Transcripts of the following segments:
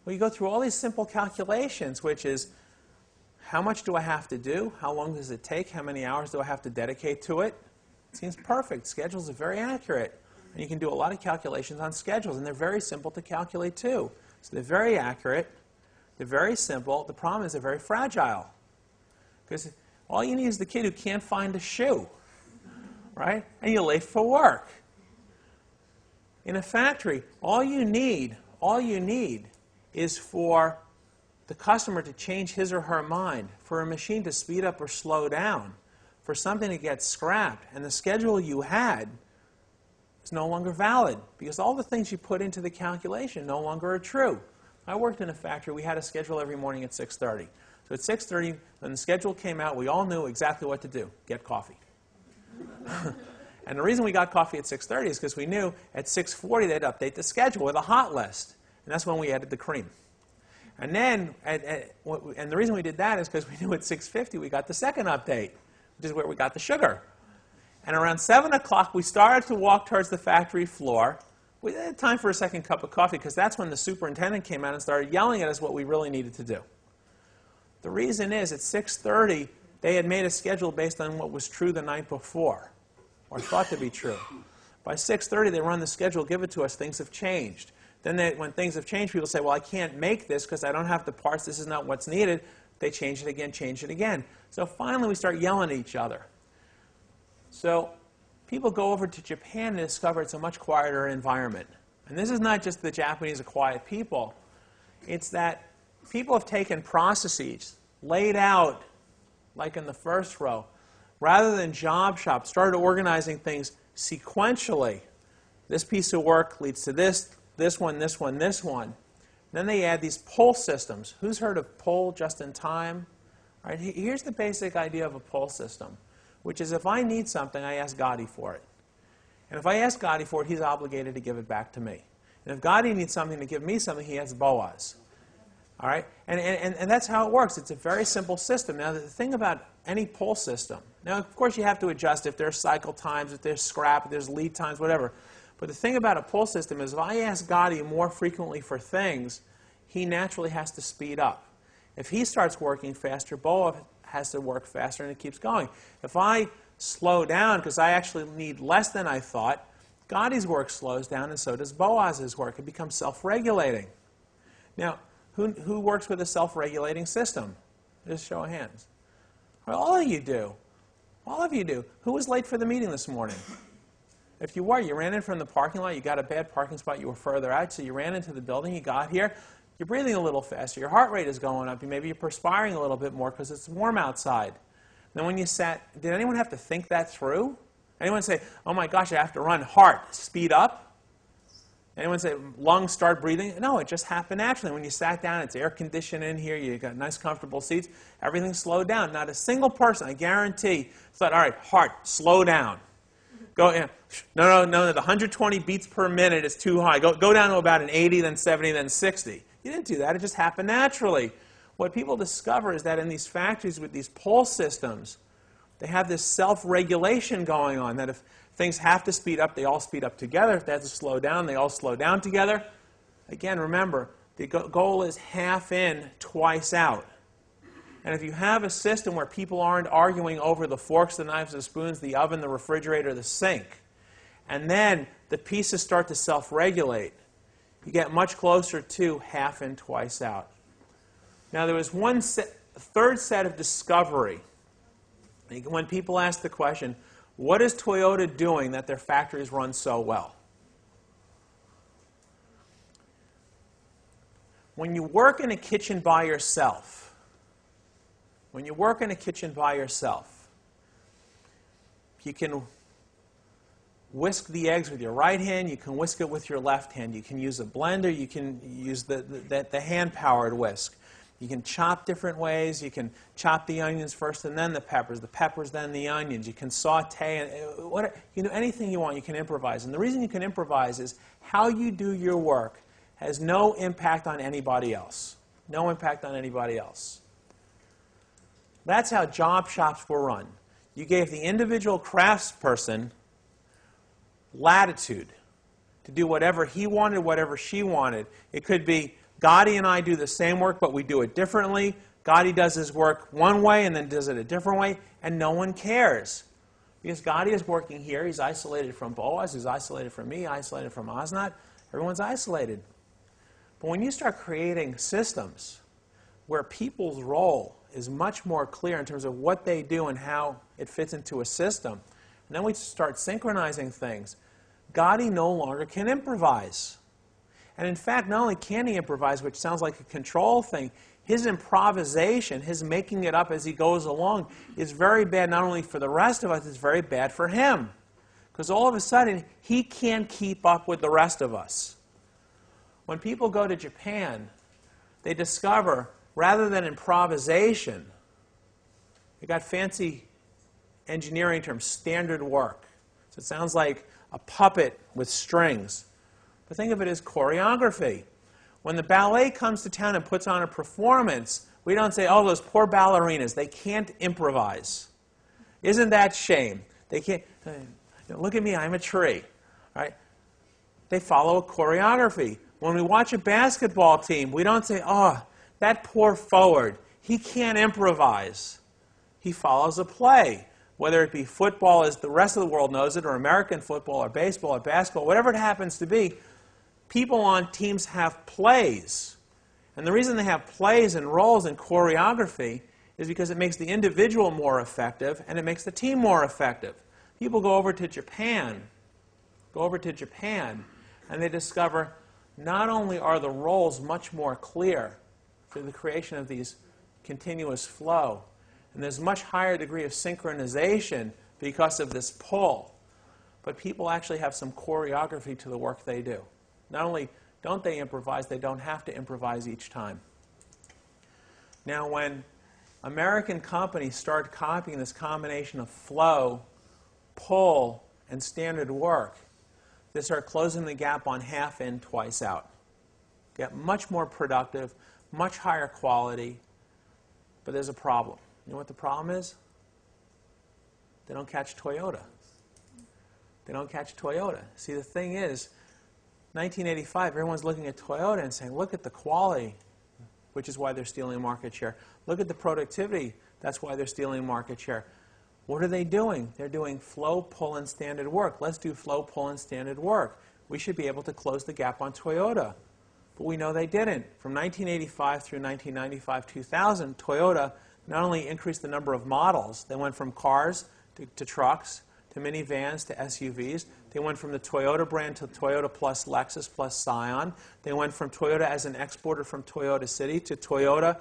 Well, you go through all these simple calculations, which is how much do I have to do? How long does it take? How many hours do I have to dedicate to it? It seems perfect. Schedules are very accurate. And you can do a lot of calculations on schedules, and they're very simple to calculate too. So they're very accurate. They're very simple. The problem is they're very fragile. Because all you need is the kid who can't find a shoe, right? And you're late for work. In a factory, all you need is for the customer to change his or her mind, for a machine to speed up or slow down, for something to get scrapped, and the schedule you had is no longer valid because all the things you put into the calculation no longer are true. I worked in a factory. We had a schedule every morning at 6:30. So at 6:30, when the schedule came out, we all knew exactly what to do: get coffee. And the reason we got coffee at 6:30 is because we knew at 6:40 they'd update the schedule with a hot list. And that's when we added the cream. And then, and the reason we did that is because we knew at 6:50 we got the second update, which is where we got the sugar. And around 7 o'clock, we started to walk towards the factory floor. We had time for a second cup of coffee because that's when the superintendent came out and started yelling at us what we really needed to do. The reason is at 6:30, they had made a schedule based on what was true the night before, or thought to be true. By 6:30, they run the schedule, give it to us, things have changed. Then when things have changed, people say, well, I can't make this because I don't have the parts, this is not what's needed. They change it again, change it again. So finally, we start yelling at each other. So people go over to Japan and discover it's a much quieter environment. And this is not just the Japanese are quiet people. It's that people have taken processes, laid out, like in the first row, rather than job shops, started organizing things sequentially. This piece of work leads to this, this one, this one, this one. Then they add these pull systems. Who's heard of pull just in time? All right, here's the basic idea of a pull system, which is if I need something, I ask Gotti for it. And if I ask Gotti for it, he's obligated to give it back to me. And if Gotti needs something to give me something, he asks Boaz. All right? And that's how it works. It's a very simple system. Now, the thing about any pull system, now, of course, you have to adjust if there's cycle times, if there's scrap, if there's lead times, whatever. But the thing about a pull system is if I ask Gotti more frequently for things, he naturally has to speed up. If he starts working faster, Boaz has to work faster, and it keeps going. If I slow down because I actually need less than I thought, Gotti's work slows down, and so does Boaz's work. It becomes self-regulating. Now, who works with a self-regulating system? Just show of hands. Well, all of you do. All of you do. Who was late for the meeting this morning? If you were, you ran in from the parking lot, you got a bad parking spot, you were further out, so you ran into the building, you got here, you're breathing a little faster, your heart rate is going up, maybe you're perspiring a little bit more because it's warm outside. Then when you sat, did anyone have to think that through? Anyone say, oh my gosh, I have to run, heart, speed up? Anyone say, lungs start breathing? No, it just happened naturally. When you sat down, it's air conditioned in here, you got nice comfortable seats, everything slowed down. Not a single person, I guarantee, thought, all right, heart, slow down. Go, no, the 120 beats per minute is too high. Go down to about an 80, then 70, then 60. You didn't do that. It just happened naturally. What people discover is that in these factories with these pull systems, they have this self-regulation going on, that if things have to speed up, they all speed up together. If they have to slow down, they all slow down together. Again, remember, the goal is half in, twice out. And if you have a system where people aren't arguing over the forks, the knives, the spoons, the oven, the refrigerator, the sink, and then the pieces start to self-regulate, you get much closer to half in, twice out. Now, there was third set of discovery. When people ask the question, what is Toyota doing that their factories run so well? When you work in a kitchen by yourself, you can whisk the eggs with your right hand, you can whisk it with your left hand. You can use a blender, you can use the hand-powered whisk. You can chop different ways. You can chop the onions first and then the peppers then the onions. You can saute, and you can do anything you want. You can improvise. And the reason you can improvise is how you do your work has no impact on anybody else. No impact on anybody else. That's how job shops were run. You gave the individual craftsperson latitude to do whatever he wanted, whatever she wanted. It could be Gotti and I do the same work, but we do it differently. Gotti does his work one way and then does it a different way, and no one cares. Because Gotti is working here, he's isolated from Boaz, he's isolated from me, isolated from Osnat. Everyone's isolated. But when you start creating systems where people's role is much more clear in terms of what they do and how it fits into a system, and then we start synchronizing things, Gotti no longer can improvise. And in fact, not only can he improvise, which sounds like a control thing, his improvisation, his making it up as he goes along, is very bad not only for the rest of us, it's very bad for him. Because all of a sudden, he can't keep up with the rest of us. When people go to Japan, they discover, rather than improvisation, they got fancy engineering terms, standard work. So it sounds like a puppet with strings. But think of it as choreography. When the ballet comes to town and puts on a performance, we don't say, oh, those poor ballerinas, they can't improvise. Isn't that shame? They can't, look at me, I'm a tree. Right? They follow a choreography. When we watch a basketball team, we don't say, oh, that poor forward, he can't improvise. He follows a play. Whether it be football as the rest of the world knows it, or American football, or baseball, or basketball, whatever it happens to be, people on teams have plays. And the reason they have plays and roles and choreography is because it makes the individual more effective and it makes the team more effective. People go over to Japan, and they discover not only are the roles much more clear through the creation of these continuous flow, and there's much higher degree of synchronization because of this pull, but people actually have some choreography to the work they do. Not only don't they improvise, they don't have to improvise each time. Now, when American companies start copying this combination of flow, pull, and standard work, they start closing the gap on half in, twice out. Get much more productive, much higher quality, but there's a problem. You know what the problem is? They don't catch Toyota. They don't catch Toyota. See, the thing is, 1985, everyone's looking at Toyota and saying, look at the quality, which is why they're stealing market share. Look at the productivity, that's why they're stealing market share. What are they doing? They're doing flow, pull, and standard work. Let's do flow, pull, and standard work. We should be able to close the gap on Toyota. But we know they didn't. From 1985 through 1995-2000, Toyota not only increased the number of models, they went from cars to trucks, to minivans, to SUVs. They went from the Toyota brand to Toyota plus Lexus plus Scion. They went from Toyota as an exporter from Toyota City to Toyota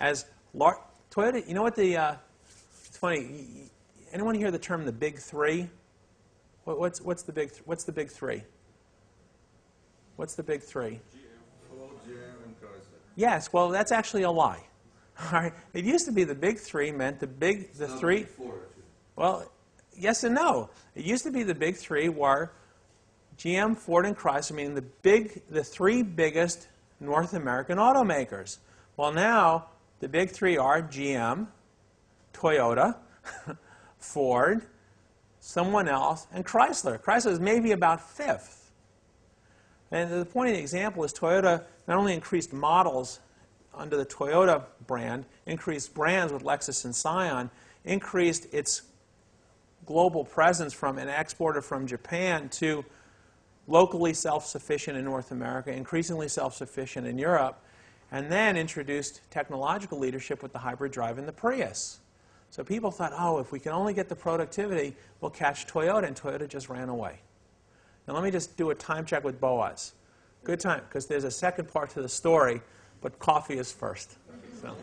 as large. Toyota, you know what the, it's funny, anyone hear the term the big three? What's the big three? What's the big three? What's the big three? GM, and Chrysler. Yes, well, that's actually a lie. All right. It used to be the big three meant the three. Big four, well, yes and no. It used to be the big three were GM, Ford, and Chrysler, meaning the three biggest North American automakers. Well, now the big three are GM, Toyota, Ford, someone else, and Chrysler. Chrysler is maybe about fifth. And the point of the example is Toyota not only increased models under the Toyota brand, increased brands with Lexus and Scion, increased its global presence from an exporter from Japan to locally self-sufficient in North America, increasingly self-sufficient in Europe, and then introduced technological leadership with the hybrid drive and the Prius. So people thought, oh, if we can only get the productivity, we'll catch Toyota, and Toyota just ran away. Now let me just do a time check with Boaz. Good time, because there's a second part to the story, but coffee is first. So.